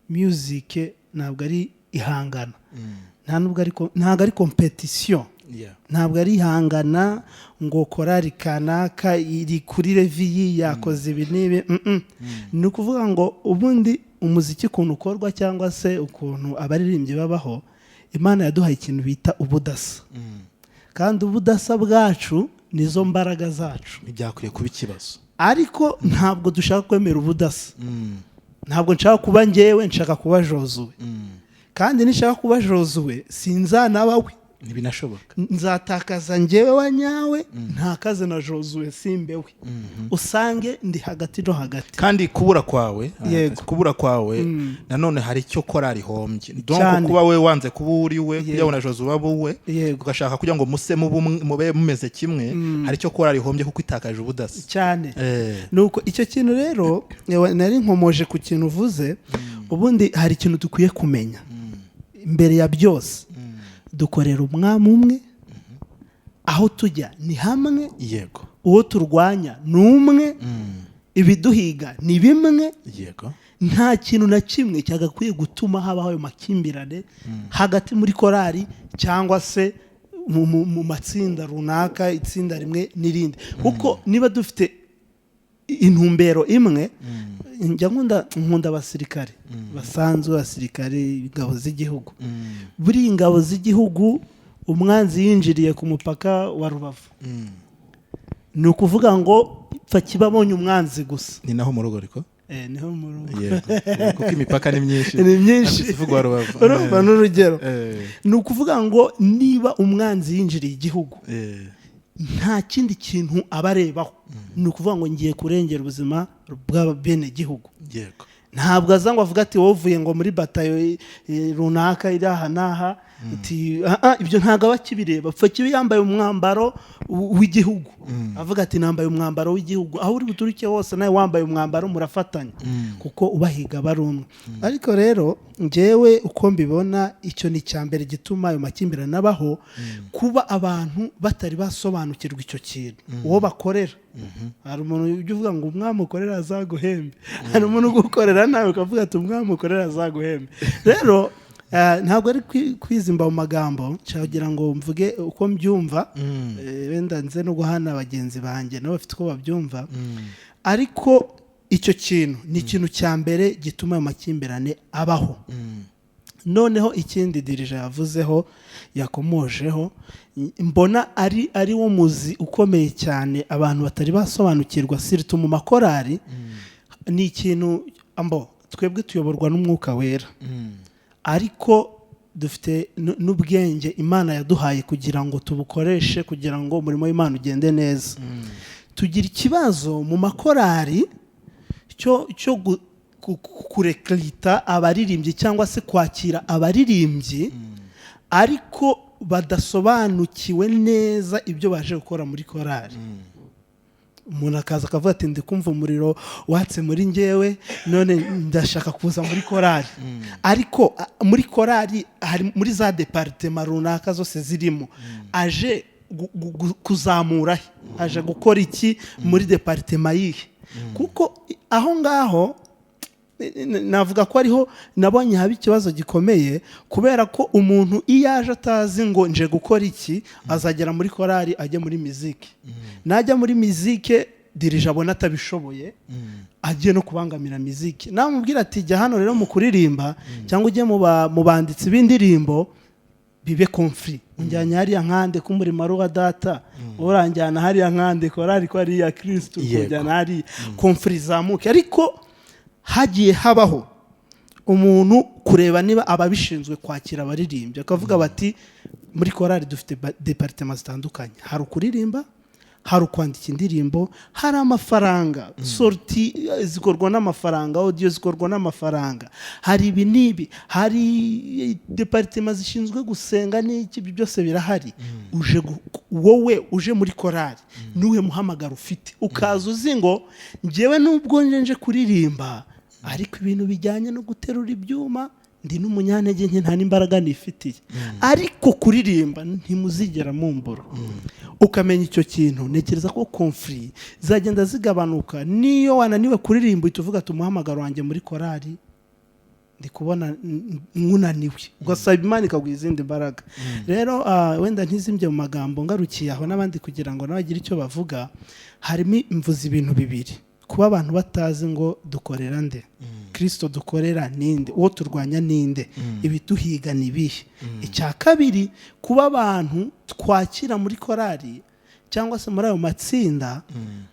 music ntabwo ari ihangana, ntabwo ari competition, ntabwo ari ihangana ngo korari kanaka iri kuri revi yakoze ibi n'ibi. Ni ukuvuga ngo ubundi umuziki ukuntu ukorwa cyangwa se ukuntu abaririmbyi babaho, Imana yaduhaye ikintu bita ubudasa. Kandi ubudasa bwacu nizo mbaraga zacu. Byakwiye kuba ikibazo, ariko ntabwo dushaka kwemera ubudasa. ntabwo nshaka kuba njyewe, nshaka kuba Josue. kandi nishaka kuba Josue sinzanabawe, ntibinashoboka, nzatakaza njyewe wa nyawe, ntakaze na Josue simbewe, usange ndi hagati no hagati. kandi kubura kwawe Yego. kubura kwawe nanone hari icyo korari hombye, donc kuba we wanze kuba uri we kugira na Josue babuwe ugashaka kugira ngo muse mube mumeze kimwe, hari icyo korari hombye kuko itakaje ubudasa cyane. Nuko icyo kintu rero nari nkomoje ku kintu uvuze, ubundi hari ikintu dukwiye kumenya mbere ya byose. Dukorera umwami umwe, aho tujya ni hamwe, yego, uwo turwanya ni umwe, ibiduhiga ni bimwe, yego, nta kintu na kimwe cyagakwiye gutuma habaho ayo makimbirane hagati muri korari cyangwa se mu matsinda runaka, itsinda rimwe n'irindi. Kuko niba dufite intumbero imwe, njya nkunda abasirikare basanzwe, abasirikare, ingabo z'igihugu. Buri ingabo z'igihugu umwanzi yinjiriye ku mupaka wa Rubavu, ni ukuvuga ngo pfa kibabonye umwanzi gusa. ni naho mu rugo ariko niho mu rugo, kuko imipaka ni myinshi, ni myinshi, ivugwa Rubavu. urumva n'urugero. Ni ukuvuga ngo niba umwanzi yinjiriye igihugu, nta kindi kintu abarebaho, ni ukuvuga ngo ngiye kurengera ubuzima bw'abene gihugu. Yego. Ntabwo aza ngo avuga ati wovuye ngo muri batayo runaka iri aha n'aha, ibyo ntabwo aba akibireba. Pfa kibi yambaye umwambaro w'igihugu, avuga ati nambaye umwambaro w'igihugu, aho uri buturuke hose nawe wambaye umwambaro murafatanya, kuko ubahiga bari umwe. Ariko rero njyewe uko mbibona, icyo ni icyambere gituma ayo makimbirane abaho, kuba abantu batari basobanukirwa icyo kintu uwo bakorera. Hari umuntu ujya uvuga ngo umwami ukorera azaguhembe, hari umuntu ugukorera nawe ukavuga ati umwami ukorera azaguhembe. Rero ntabwo ari kwizimba mu magambo, nshaka ngo mvuge uko mbyumva, wenda nze no guhana bagenzi banjye nabo bafite uko babyumva. Ariko icyo kintu ni ikintu cya mbere gituma ayo makimbirane abaho. Noneho ikindi dirije yavuzeho, yakomojeho, mbona ari wo muzi ukomeye cyane abantu batari basobanukirwa, sirtu mu makorari, ni ikintu twebwe tuyoborwa n'umwuka wera, ariko dufite n'ubwenge Imana yaduhaye kugira ngo tubukoreshe kugira ngo umurimo w'Imana ugende neza. Tugira ikibazo mu makorari cyo kurekrita abaririmbyi cyangwa se kwakira abaririmbyi, ariko badasobanukiwe neza ibyo baje gukora muri korari. Umuntu akaza akavuga ati ndi kumva umuriro watse muri njyewe, none ndashaka kuza muri korari. Ariko muri korari hari muri za departement runaka zose zirimo, aje kuzamura, aje gukora iki muri departement yihe? Kuko aho ngaho navuga ko ariho nabonye haba ikibazo gikomeye, kubera ko umuntu iyo aje atazi ngo nje gukora iki, azagera muri korari ajye muri muziki. Najya muri muziki dirije abona atabishoboye, agiye no kubangamira muziki. Namubwira ati jya hano rero mu kuririmba, cyangwa ujye mu banditsi b'indirimbo, bibe conflit. Unjyanye hariya nkande k'umurimo wa data, uranjyana hariya nkande korari ko ari iya Kristo, kujyana hariya conflit zamuke. Ariko hagiye habaho umuntu kureba niba ababishinzwe kwakira abaririmbyi, akavuga bati muri korari dufite departement zitandukanye, hari ukuririmba, hari ukwandika indirimbo, hari amafaranga, sorti zikorwa n'amafaranga, audio zikorwa n'amafaranga, hari ibi n'ibi, hari departement zishinzwe gusenga n'iki, byose birahari. Wowe uje muri korari niwe muhamagara ufite, ukaza uzi ngo njyewe nubwo nje kuririmba, ariko ibintu bijyanye no guterura ibyuma ndi n'umunyantege nke, nta n'imbaraga nifitiye, ariko kuririmba ntimuzigera mumbura. Ukamenya icyo kintu, ntekereza ko conflit zagenda zigabanuka. Niyo wananiwe kuririmba uhita uvuga ati umuhamagaro wanjye muri korari ndi kubona nkunaniwe, ugasaba Imana ikaguha izindi mbaraga. Rero wenda ntizimbye mu magambo, ngarukiye aho n'abandi kugira ngo nabagire icyo bavuga. Harimo imvuze ibintu bibiri, kuba abantu batazi ngo dukorera nde, Kristo dukorera ninde, uwo turwanya ninde, ibiduhiga ni ibihe. Icya kabiri, kuba abantu twakira muri korari cyangwa se muri ayo matsinda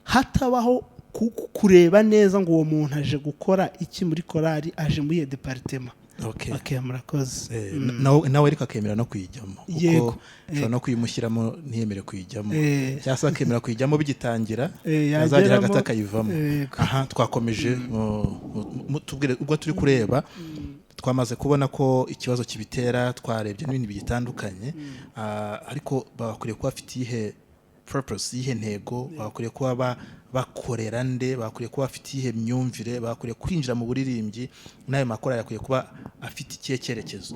hatabaho kureba neza ngo uwo muntu aje gukora iki muri korari, aje muri iyo departema. Okay, murakoze. nawe ariko akemera no kuyijyamo kuko ushobora no kuyimushyiramo ntiyemere kuyijyamo cyangwa se akemera kuyijyamo bigitangira azagira hagati akayivamo. Aha, twakomeje tubwire ubwo turi kureba twamaze kubona ko ikibazo kibitera, twarebye n'ibindi bitandukanye, ariko bakwiriye kuba bafite ihe purpose, ihe ntego, bakwiriye kuba bakorera nde, bakwiriye kuba bafite ihe myumvire, bakwiriye kwinjira mu buririmbyi, n'ayo makorari yakwiye kuba afite ikihe cyerekezo.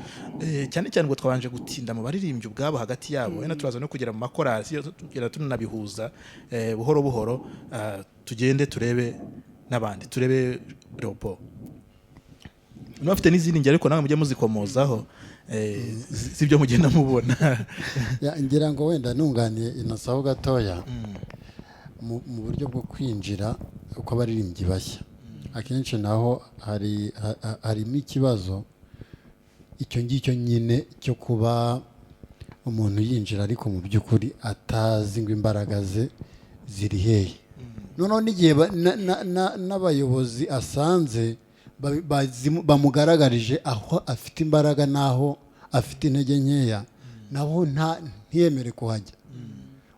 Cyane cyane ngo twabanje gutinda mu baririmbyi ubwabo hagati yabo, wenda turaza no kugera mu makorari, tugera tunabihuza buhoro buhoro, tugende turebe n'abandi, turebe Leopold. Bafite n'izindi ngero ariko nawe mujye muzikomozaho, sibyo mugenda mubona. ngira ngo wenda nunganiye inasaho gatoya mu buryo bwo kwinjira uko abaririmbyi bashya. Akenshi naho harimo ikibazo icyo ngicyo nyine cyo kuba umuntu yinjira ariko mu by'ukuri atazi ngo imbaraga ze ziri hehe. Noneho n'igihe n'abayobozi asanze bamugaragarije aho afite imbaraga n'aho afite intege nkeya, nabo ntiyemere kuhajya.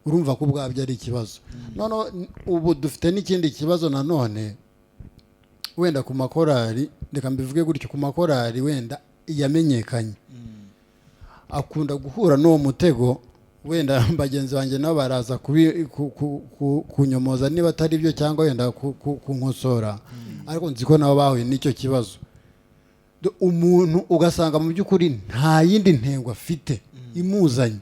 Urumva ko ubwabyo ari ikibazo. Noneho ubu dufite n'ikindi kibazo nanone, wenda ku makorari, reka mbivuge gutyo, ku makorari wenda yamenyekanye akunda guhura n'uwo mutego, wenda bagenzi banjye nabo baraza kunyomoza niba atari byo cyangwa wenda kunkosora, ariko nzi ko nabo bahuye n'icyo kibazo. Umuntu ugasanga mu by'ukuri nta yindi ntego afite imuzanye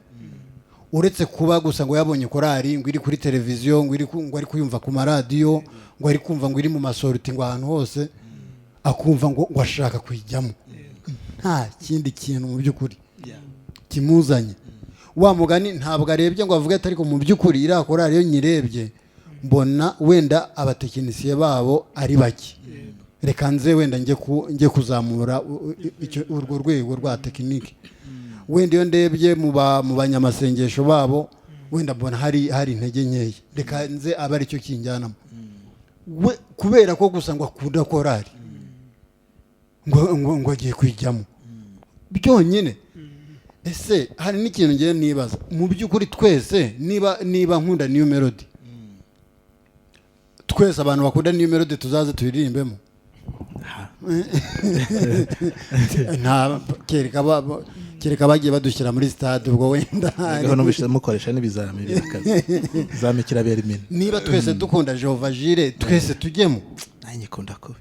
uretse kuba gusa ngo yabonye korari, ngo iri kuri televiziyo, ngo ari kuyumva ku maradiyo, ngo ari kumva ngo iri mu masorti, ngo ahantu hose akumva ngo ashaka kuyijyamo. Nta kindi kintu mu by'ukuri kimuzanye. Wa mugani ntabwo arebye ngo avuge ati ariko mu by'ukuri iriya korari iyo nyirebye mbona wenda abatekinisiye babo ari bake, reka nze wenda njye kuzamura urwo rwego rwa tekinike. Wenda iyo ndebye mu banyamasengesho babo wenda mbona hari intege nkeya, reka nze abe aricyo kinjyanamo. Kubera ko gusa ngo akunda korari ngo agiye kwijyamo byonyine. Ese hari n'ikintu ngiye nibaza, mu by'ukuri twese niba nkunda New Melody, twese abantu bakunda New Melody tuzaze tuyiririmbemo? Kereka bagiye badushyira muri stade, ubwo wenda mukoresha n'ibizami by'akazi, izami kirabera imena. Niba twese dukunda Jehova Jire, twese tujyemo. Nanjye kunda kubi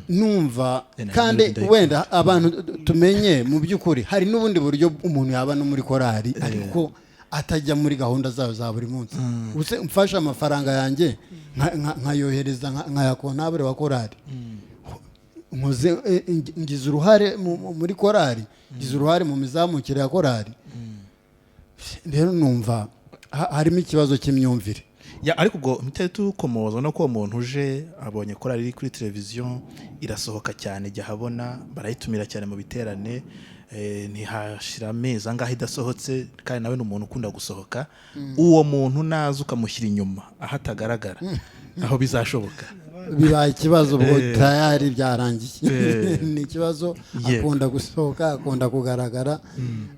numva kandi wenda abantu tumenye mu by'ukuri hari n'ubundi buryo umuntu yaba no muri korari ariko atajya muri gahunda zayo za buri munsi. Mfasha amafaranga yanjye nkayohereza nkayakontabure wa korari, ngize uruhare muri korari, ngize uruhare mu mizamukire ya korari. Rero numva harimo ikibazo cy'imyumvire. Ariko ubwo mpite tukomoza no ko umuntu uje abonye korari iri kuri televiziyo irasohoka cyane, jya habona barayitumira cyane mu biterane, ntihashira amezi angahe idasohotse, kandi nawe ni umuntu ukunda gusohoka. Uwo muntu naza ukamushyira inyuma aho atagaragara, aho bizashoboka bibaye ikibazo. Ubwo tayari byarangiye. Ni ikibazo. Akunda gusohoka, akunda kugaragara,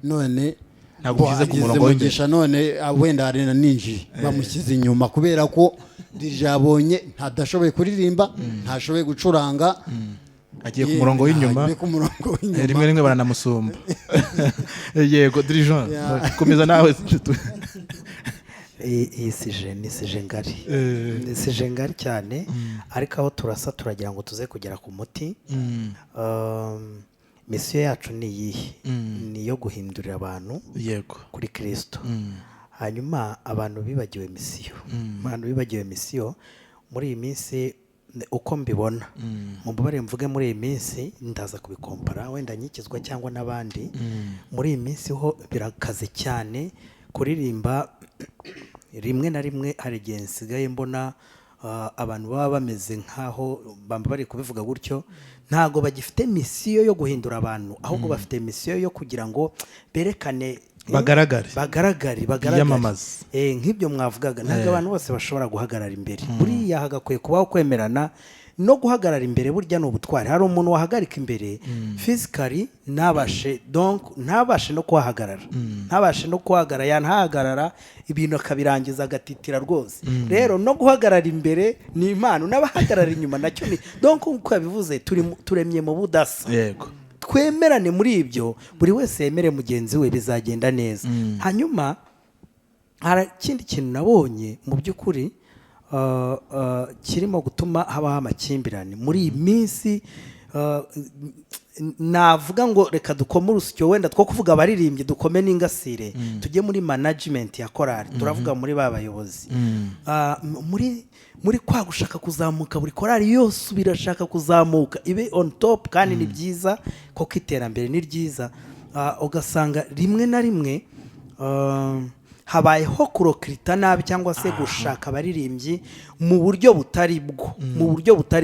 none ntabwo ugize ku murongo w'umugisha, none wenda hari na ninjiye bamushyize inyuma kubera ko yabonye ntadashoboye kuririmba, ntashoboye gucuranga, agiye ku murongo w'inyuma, rimwe rimwe baranamusumba. Yego dirigeant, komeza nawe. iyi sije ngari cyane, ariko aho turasa turagira ngo tuze kugera ku muti. Misiyo yacu ni iyihe? Ni iyo guhindurira abantu kuri Kristo. Hanyuma abantu bibagiwe misiyo muri iyi minsi uko mbibona, mubare mvuge muri iyi minsi, ndaza kubikompara wenda nyikizwa cyangwa n'abandi. Muri iyi minsi ho birakaze cyane kuririmba. Rimwe na rimwe hari igihe nsigaye mbona abantu baba bameze nkaho bari kubivuga gutyo, ntago bagifite misiyo yo guhindura abantu, ahubwo bafite misiyo yo kugira ngo berekane bagaragare yamamaza nk'ibyo mwavugaga ntabwo abantu bose bashobora guhagarara imbere buriya hagakwiye kubaho kwemerana no guhagarara imbere burya ni ubutwari hari umuntu wahagarika imbere physically ntabashe no kuhagarara ntabashe no kuhagarara ntahagarara ibintu akabirangiza agatitira rwose rero no guhagarara imbere ni impano n'abahagarara inyuma nacyo ni donc uko yabivuze turemye mu budasa yego twemerane muri ibyo buri wese yemere mugenzi we bizagenda neza hanyuma hari ikindi kintu nabonye mu by'ukuri kirimo gutuma habaho amakimbirane muri iyi minsi navuga ngo reka dukome urusyo wenda two kuvuga abaririmbyi dukome n'ingasire tujye muri management ya korari turavuga muri ba bayobozi muri kwa gushaka kuzamuka buri korari yose birashaka kuzamuka ibe on top kandi ni byiza kuko iterambere ni ryiza ugasanga rimwe na rimwe habayeho kurokirita nabi cyangwa se gushaka abaririmbyi mu buryo butari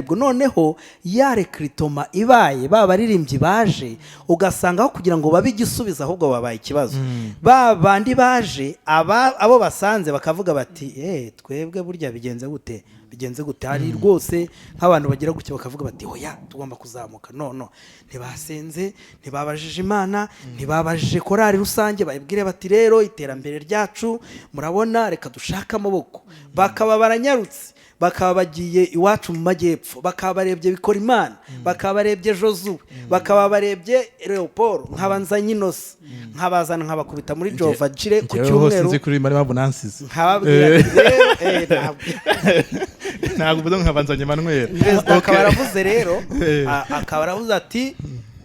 bwo noneho ya rekritoma ibaye ba baririmbyi baje ugasanga aho kugira ngo babe igisubizo ahubwo babaye ikibazo ba bandi baje abo basanze bakavuga bati twebwe burya bigenze gute hari rwose nk'abantu bagira gutya bakavuga bati oya tugomba kuzamuka no ntibasenze ntibabajije Imana ntibabajije korari rusange bayibwire bati rero iterambere ryacu murabona reka dushaka amaboko bakaba baranyarutse bakaba bagiye iwacu mu majyepfo bakaba barebye bikora Imana bakaba barebye Josue bakaba barebye Leopold nkabanzanye inosa nkabazana nkabakubita muri Jova Jire ku cyumweru nzi kuri mari babunansize nkababwira ntabwo budo nkabanzanye Emmanuel akaba aravuze rero akaba aravuze ati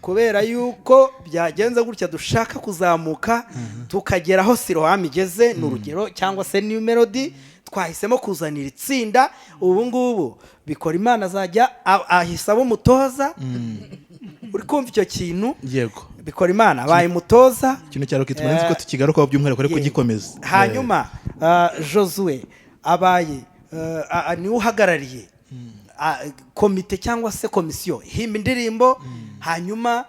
kubera yuko byagenze gutya dushaka kuzamuka tukagera aho Siroham igeze n'urugero cyangwa se New Melody twahisemo kuzanira itsinda ubu ngubu bikora Imana azajya ahisaba umutoza uri kumva icyo kintu yego bikora Imana abaye umutoza ikintu cyaro kitwanze ko tukigaruka by'umwihariko ariko gikomeza hanyuma Josue abaye ni uhagarariye komite cyangwa se komisiyo himba indirimbo hanyuma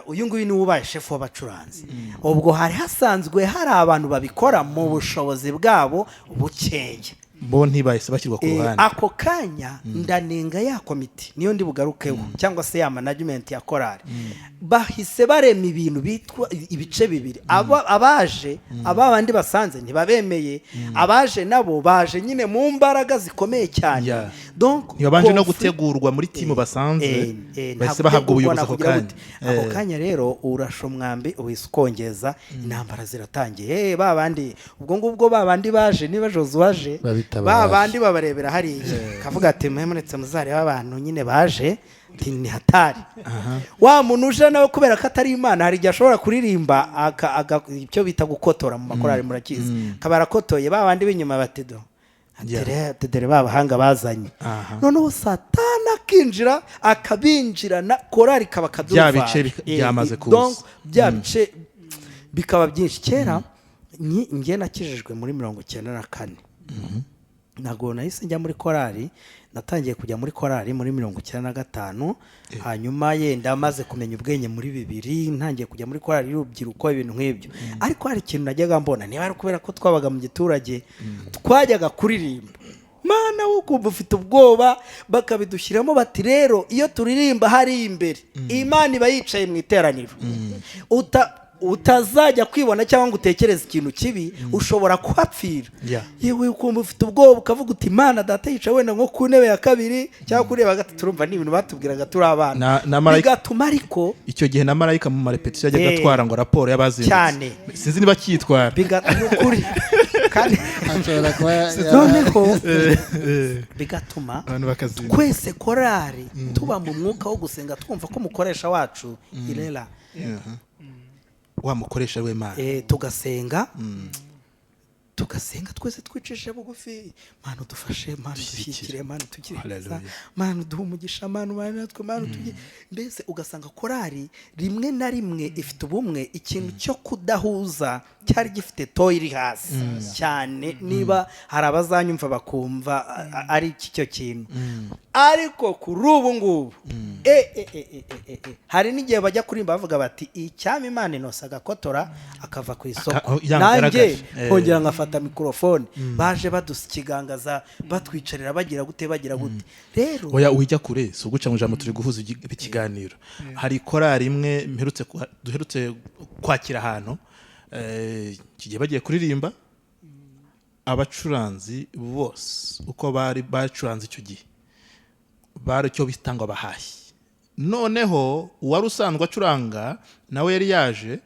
uyu nguyu ni ubaye chef w'abacuranzi ubwo hari hasanzwe hari abantu babikora mu bushobozi bwabo bukeya bo ntibahise bashyirwa ku ruhande ako kanya ndanenga ya komite niyo ndi bugarukeho cyangwa se ya management ya korari bahise barema ibintu bitwa ibice bibiri abaje abandi basanze ntibabemeye abaje nabo baje nyine mu mbaraga zikomeye cyane donc ntibanje no gutegurwa muri timu basanze bahise bahabwa ubuyobozi ako kanya rero urashomwambi ubiskongeza intambara ziratangiye babandi ubwo ngubwo babandi baje niba Josue waje babandi babarebera hariya kavuga ati muhemunetse muzare abantu nyine baje ni hatari wa muntu uje nawe kubera ko atari Imana hari igihe ashobora kuririmba icyo bita gukotora mu makorari murakizi kabarakotoye babandi b'inyuma batido dore babahanga bazanye noneho satana akinjira akabinjirana korari kaba kaduva bya bice byamaze kuza bya bice bikaba byinshi kera nge nakijijwe muri 1994 ntabwo nahise njya muri korari natangiye kujya muri korari muri 1995 hanyuma yenda amaze kumenya ubwenge muri 2000 ntangiye kujya muri korari y'urubyiruko ibintu nk'ibyo ariko hari ikintu najyaga mbona niba ari kubera ko twabaga mu giturage twajyaga kuririmba Mana ukumva ufite ubwoba bakabidushyiramo bati rero iyo turirimba hari imbere Imana iba yicaye mu iteraniro utazajya kwibona cyangwa ngo utekereze ikintu kibi ushobora kuhapfira yewe ukumva ufite ubwoba ukavuga uti Imana data yica wenda nko ku ntebe ya kabiri cyangwa kuri ya gatatu urumva ni ibintu batubwiraga turi abana bigatuma ariko icyo gihe na marayika mu marepetition yajyaga atwara ngo raporo y'abazindutse cyane sinzi niba cyitwara bigatuma ukuri kandi bigatuma twese korari tuba mu mwuka wo gusenga twumva ko umukoresha wacu irera wa mukoresha w'Imana tugasenga tugasenga twese twicishe bugufi, Mana udufashe, Mana dushyikire, Mana tugire neza, Hallelujah. Mana uduhe umugisha, Mana ubane natwe, Mana tugire. Mbese ugasanga korari rimwe na rimwe ifite ubumwe, ikintu cyo kudahuza cyari gifite to iri hasi cyane. Niba hari abazanyumva bakumva ari iki cyo kintu, ariko kuri ubu ngubu hari n'igihe bajya kurimba bavuga bati icyama Imana inosa agakotora akava ku isoko, nanjye nkongera nkafata mikorofone, baje badusikigangaza batwicarira bagira gute rero oya ujya kure so guca mu jambo turi guhuza ikiganiro. Hari korari imwe duherutse kwakira ahantu kigiye bagiye kuririmba, abacuranzi bose uko bari bacuranze icyo gihe bari cyo bitangwa bahashye. Noneho uwari usanzwe acuranga nawe yari yaje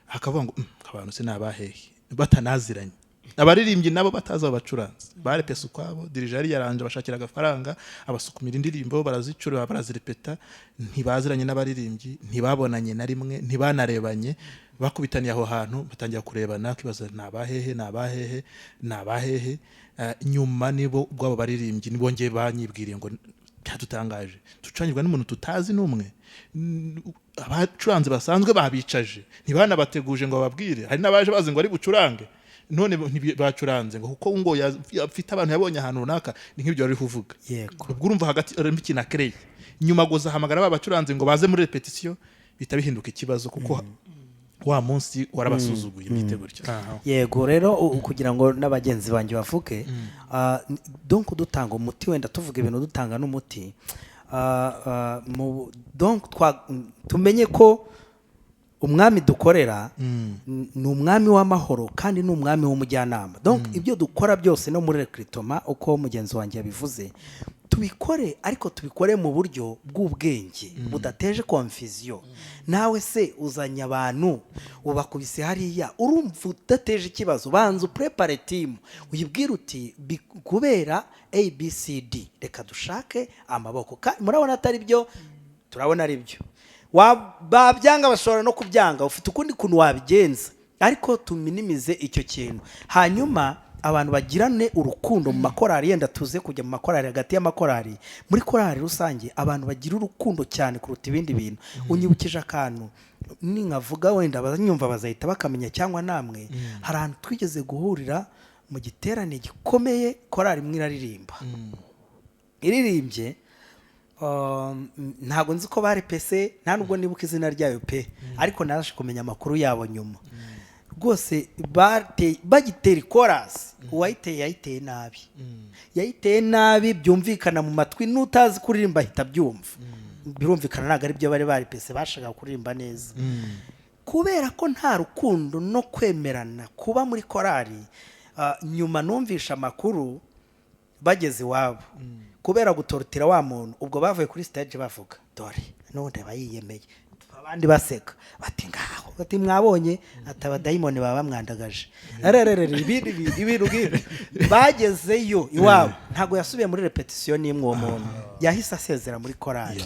akavuga ngo abantu se nabahehe batanaziranye, abaririmbyi nabo bataza abacuranzi bare pesa ukwabo, dirijari yaranje bashakira agafaranga abasukumira indirimbo barazicura barazirepeta, ntibaziranye n'abaririmbyi, ntibabonanye na rimwe, ntibanarebanye, bakubitaniye aho hantu batangira kurebana kibaza nabahehe. Nyuma nibo ubwo baririmbyi nibongeye banyibwiriye ngo cyadutangaje tucanyirwa n'umuntu tutazi n'umwe, abacuranze basanzwe babicaje ntibanabateguje ngo bababwire, hari n'abaje bazi ngo ari bucurange none ntibacuranze ngo kuko ngo afite abantu yabonye ahantu runaka, ni nk'ibyo ari kuvuga. Yego, ubwo urumva hagati arambikina krey nyuma goza hamagara babacuranze ngo baze muri repetition, bitabihinduka ikibazo kuko wa munsi warabasuzuguye bite gutyo. Yego, rero kugira ngo n'abagenzi banjye bavuke, donc dutanga umuti, wenda tuvuga ibintu dutanga n'umuti, donc tumenye ko umwami dukorera ni umwami w'amahoro kandi ni umwami w'umujyanama. Donc ibyo dukora byose no muri recruitment uko mugenzi wanjye yabivuze, tubikore ariko tubikore mu buryo bw'ubwenge budateje confusion. Nawe se uzanye abantu ubakubise hariya urumva udateje ikibazo, banza prepare team uyibwira uti kubera ABCD reka dushake amaboko. Murabona atari byo, turabona ari byo, babyanga bashobora no kubyanga, ufite ukundi kuntu wabigenza, ariko tuminimize icyo kintu. Hanyuma abantu bagirane urukundo mu makorari, yenda tuze kujya mu makorari, hagati y'amakorari muri korari rusange abantu bagira urukundo cyane kuruta ibindi bintu. Unyibukije akantu ninkavuga wenda abanyumva bazahita bakamenya, cyangwa namwe hari ahantu twigeze guhurira mu giterane gikomeye, korari imwe iraririmba, iririmbye ntabwo nzi ko bari pese, nta nubwo nibuka izina ryayo pe, ariko naraje kumenya amakuru yabo nyuma. Rwose bagitera ikorasi, uwayiteye yayiteye nabi byumvikana mu matwi, n'utazi kuririmba ahita byumva, birumvikana ntabwo ari byo bari pese bashaka kuririmba neza. Kubera ko nta rukundo no kwemerana kuba muri korari, nyuma numvisha amakuru bageze iwabo, kubera gutorotira wa muntu, ubwo bavuye kuri stage bavuga dore none bayiyemeye, abandi baseka bati ngaho, bati mwabonye ataba dayimoni baba bamwandagaje ibintu bagezeyo iwabo, ntago yasubiye muri repetition n'imwe uwo muntu, yahise asezera muri korari.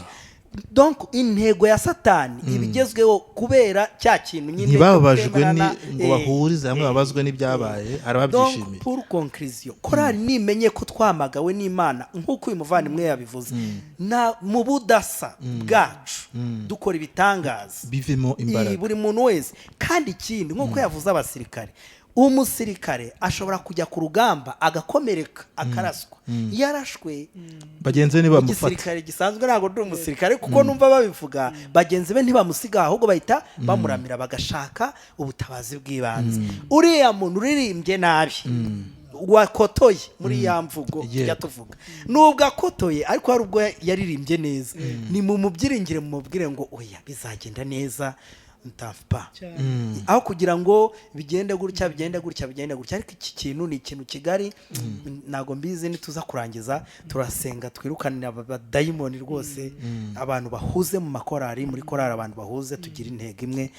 Donc intego ya Satani ibigezweho kubera cya kintu nyine ntibabajwe ngo bahurize hamwe babazwe n'ibyabaye, arababyishimiye. Donc pour conclusion, korari nimenye ko twamagawe n'Imana nk'uko uyu muvandimwe yabivuze, na mu budasa bwacu dukora ibitangaza bivemo imbaraga buri muntu wese. Kandi ikindi nk'uko yavuze abasirikare, umusirikare ashobora kujya ku rugamba agakomereka akaraswa, yarashwe bagenzi be bamufata. Igisirikare gisanzwe ntabwo ndi umusirikare kuko numva babivuga, bagenzi be ntibamusiga ahubwo bahita bamuramira bagashaka ubutabazi bw'ibanze. Uriya muntu uririmbye nabi wakotoye muri ya mvugo ya tuvuga, nubwo akotoye ariko hari ubwo yaririmbye neza, ni mu mubyiringire mu mubwire ngo oya bizagenda neza mtafpa aho kugira ngo bigende gutya, ariko iki kintu ni ikintu kigari, nago mbizi nituza kurangiza turasenga twirukanira abadayimoni rwose, abantu bahuze mu makorari, muri korari abantu bahuze tugira intego imwe.